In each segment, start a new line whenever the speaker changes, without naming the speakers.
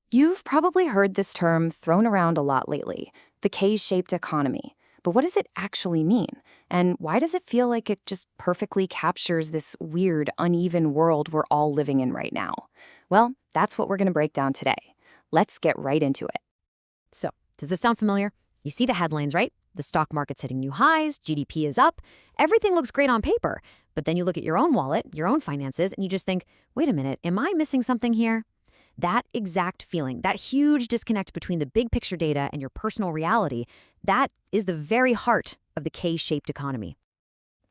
You've probably heard this term thrown around a lot lately, the K-shaped economy. But what does it actually mean? And why does it feel like it just perfectly captures this weird, uneven world we're all living in right now? Well, that's what we're going to break down today. Let's get right into it.
So, does this sound familiar? You see the headlines, right? The stock market's hitting new highs, GDP is up, everything looks great on paper. But then you look at your own wallet, your own finances, and you just think, wait a minute, am I missing something here? That exact feeling, that huge disconnect between the big picture data and your personal reality, that is the very heart of the K-shaped economy.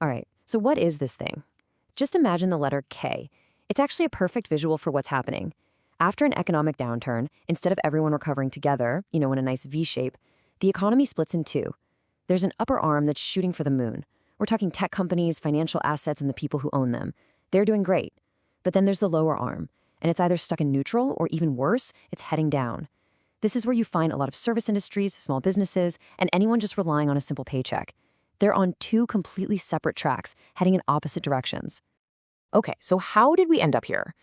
All right, so what is this thing? Just imagine the letter K. It's actually a perfect visual for what's happening. After an economic downturn, instead of everyone recovering together, in a nice V shape, the economy splits in two. There's an upper arm that's shooting for the moon. We're talking tech companies, financial assets, and the people who own them. They're doing great. But then there's the lower arm, and it's either stuck in neutral or even worse, it's heading down. This is where you find a lot of service industries, small businesses, and anyone just relying on a simple paycheck. They're on two completely separate tracks, heading in opposite directions.
Okay, so how did we end up here?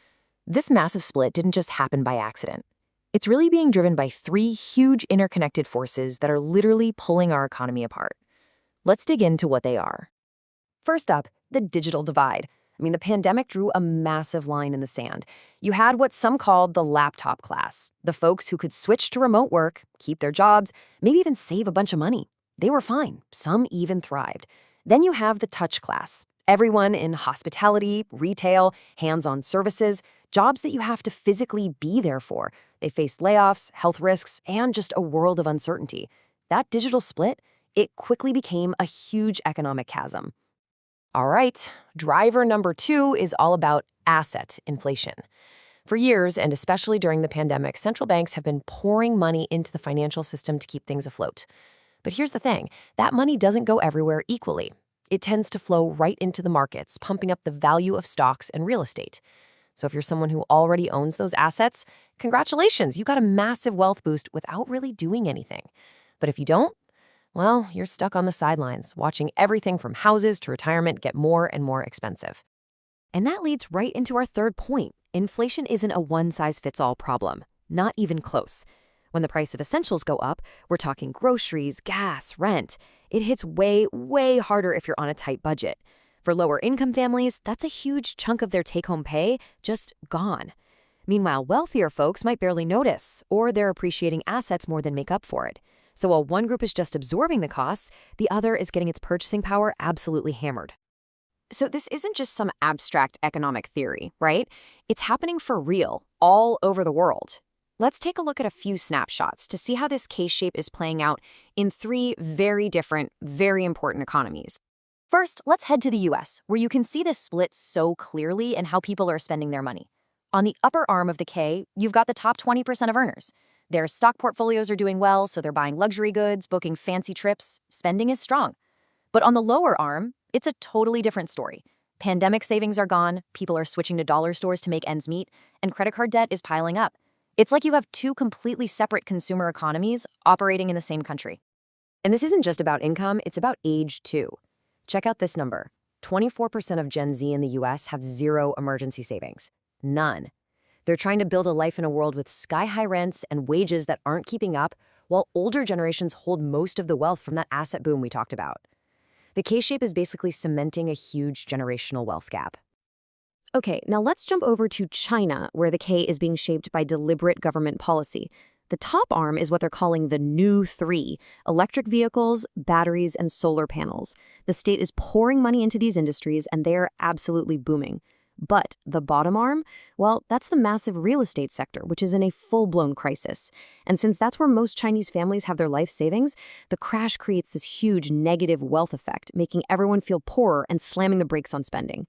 This massive split didn't just happen by accident. It's really being driven by three huge interconnected forces that are literally pulling our economy apart. Let's dig into what they are. First up, the digital divide. The pandemic drew a massive line in the sand. You had what some called the laptop class, the folks who could switch to remote work, keep their jobs, maybe even save a bunch of money. They were fine. Some even thrived. Then you have the touch class, everyone in hospitality, retail, hands-on services, jobs that you have to physically be there for. They faced layoffs, health risks, and just a world of uncertainty. That digital split, it quickly became a huge economic chasm. All right, driver number 2 is all about asset inflation. For years, and especially during the pandemic, central banks have been pouring money into the financial system to keep things afloat. But here's the thing, that money doesn't go everywhere equally. It tends to flow right into the markets, pumping up the value of stocks and real estate. So if you're someone who already owns those assets, congratulations, you got a massive wealth boost without really doing anything. But if you don't, well, you're stuck on the sidelines, watching everything from houses to retirement get more and more expensive.
And that leads right into our third point. Inflation isn't a one-size-fits-all problem, not even close. When the price of essentials go up, we're talking groceries, gas, rent. It hits way, way harder if you're on a tight budget. For lower-income families, that's a huge chunk of their take-home pay just gone. Meanwhile, wealthier folks might barely notice, or they're appreciating assets more than make up for it. So while one group is just absorbing the costs, the other is getting its purchasing power absolutely hammered.
So this isn't just some abstract economic theory, right? It's happening for real, all over the world. Let's take a look at a few snapshots to see how this K-shape is playing out in three very different, very important economies. First, let's head to the US, where you can see this split so clearly in how people are spending their money. On the upper arm of the K, you've got the top 20% of earners. Their stock portfolios are doing well, so they're buying luxury goods, booking fancy trips. Spending is strong. But on the lower arm, it's a totally different story. Pandemic savings are gone, people are switching to dollar stores to make ends meet, and credit card debt is piling up. It's like you have two completely separate consumer economies operating in the same country. And this isn't just about income, it's about age too. Check out this number. 24% of Gen Z in the US have zero emergency savings. None. They're trying to build a life in a world with sky-high rents and wages that aren't keeping up, while older generations hold most of the wealth from that asset boom we talked about. The K-shape is basically cementing a huge generational wealth gap.
Okay, now let's jump over to China, where the K is being shaped by deliberate government policy. The top arm is what they're calling the new three: electric vehicles, batteries, and solar panels. The state is pouring money into these industries, and they're absolutely booming. But the bottom arm, well, that's the massive real estate sector, which is in a full-blown crisis. And since that's where most Chinese families have their life savings, the crash creates this huge negative wealth effect, making everyone feel poorer and slamming the brakes on spending.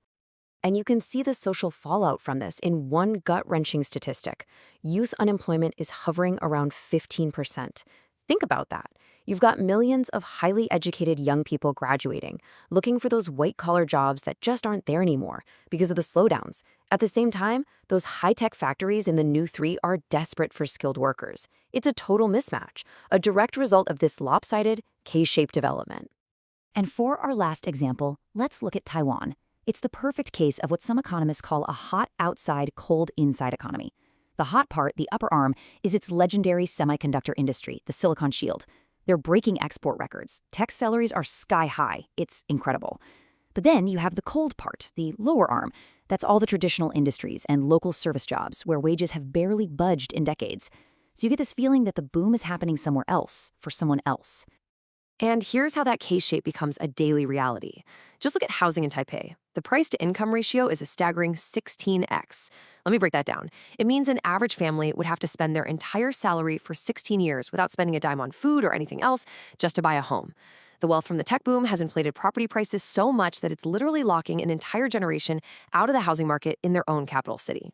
And you can see the social fallout from this in one gut-wrenching statistic. Youth unemployment is hovering around 15%. Think about that. You've got millions of highly educated young people graduating, looking for those white-collar jobs that just aren't there anymore because of the slowdowns. At the same time, those high-tech factories in the new three are desperate for skilled workers. It's a total mismatch, a direct result of this lopsided, K-shaped development.
And for our last example, let's look at Taiwan. It's the perfect case of what some economists call a hot outside, cold inside economy. The hot part, the upper arm, is its legendary semiconductor industry, the Silicon Shield. They're breaking export records. Tech salaries are sky high. It's incredible. But then you have the cold part, the lower arm. That's all the traditional industries and local service jobs where wages have barely budged in decades. So you get this feeling that the boom is happening somewhere else, for someone else.
And here's how that K-shape becomes a daily reality. Just look at housing in Taipei. The price-to-income ratio is a staggering 16x. Let me break that down. It means an average family would have to spend their entire salary for 16 years without spending a dime on food or anything else just to buy a home. The wealth from the tech boom has inflated property prices so much that it's literally locking an entire generation out of the housing market in their own capital city.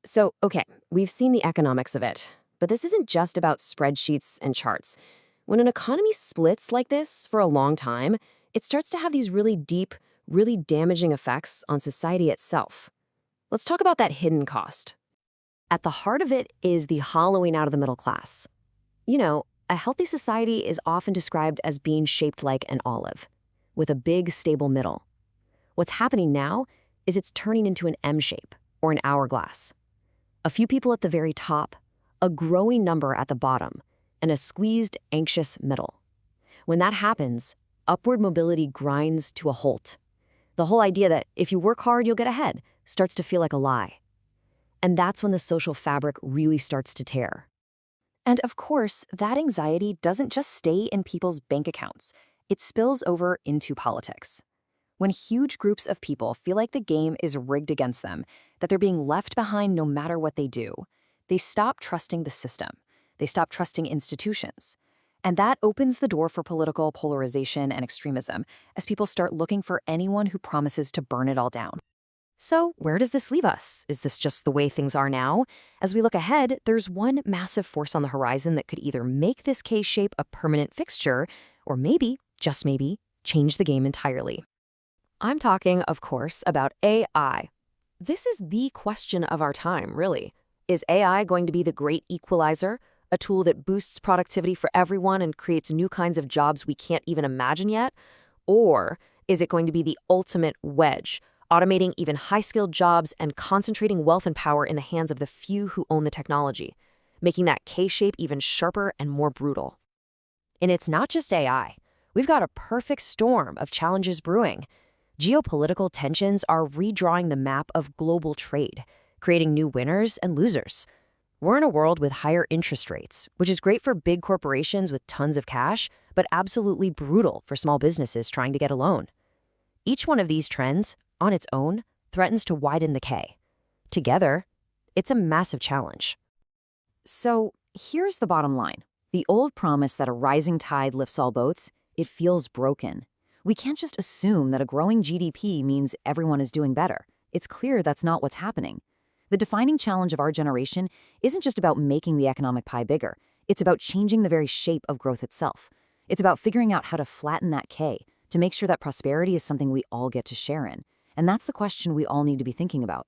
So, okay, we've seen the economics of it, but this isn't just about spreadsheets and charts. When an economy splits like this for a long time, it starts to have these really deep, really damaging effects on society itself. Let's talk about that hidden cost. At the heart of it is the hollowing out of the middle class. You know, a healthy society is often described as being shaped like an olive, with a big, stable middle. What's happening now is it's turning into an M shape, or an hourglass. A few people at the very top, a growing number at the bottom, and a squeezed, anxious middle. When that happens, upward mobility grinds to a halt. The whole idea that if you work hard, you'll get ahead starts to feel like a lie. And that's when the social fabric really starts to tear. And of course, that anxiety doesn't just stay in people's bank accounts. It spills over into politics. When huge groups of people feel like the game is rigged against them, that they're being left behind no matter what they do, they stop trusting the system. They stop trusting institutions. And that opens the door for political polarization and extremism as people start looking for anyone who promises to burn it all down. So where does this leave us? Is this just the way things are now? As we look ahead, there's one massive force on the horizon that could either make this K-shape a permanent fixture, or maybe, just maybe, change the game entirely. I'm talking, of course, about AI. This is the question of our time, really. Is AI going to be the great equalizer? A tool that boosts productivity for everyone and creates new kinds of jobs we can't even imagine yet? Or is it going to be the ultimate wedge, automating even high-skilled jobs and concentrating wealth and power in the hands of the few who own the technology, making that K-shape even sharper and more brutal? And it's not just AI. We've got a perfect storm of challenges brewing. Geopolitical tensions are redrawing the map of global trade, creating new winners and losers. We're in a world with higher interest rates, which is great for big corporations with tons of cash, but absolutely brutal for small businesses trying to get a loan. Each one of these trends, on its own, threatens to widen the K. Together, it's a massive challenge.
So here's the bottom line. The old promise that a rising tide lifts all boats, it feels broken. We can't just assume that a growing GDP means everyone is doing better. It's clear that's not what's happening. The defining challenge of our generation isn't just about making the economic pie bigger. It's about changing the very shape of growth itself. It's about figuring out how to flatten that K to make sure that prosperity is something we all get to share in. And that's the question we all need to be thinking about.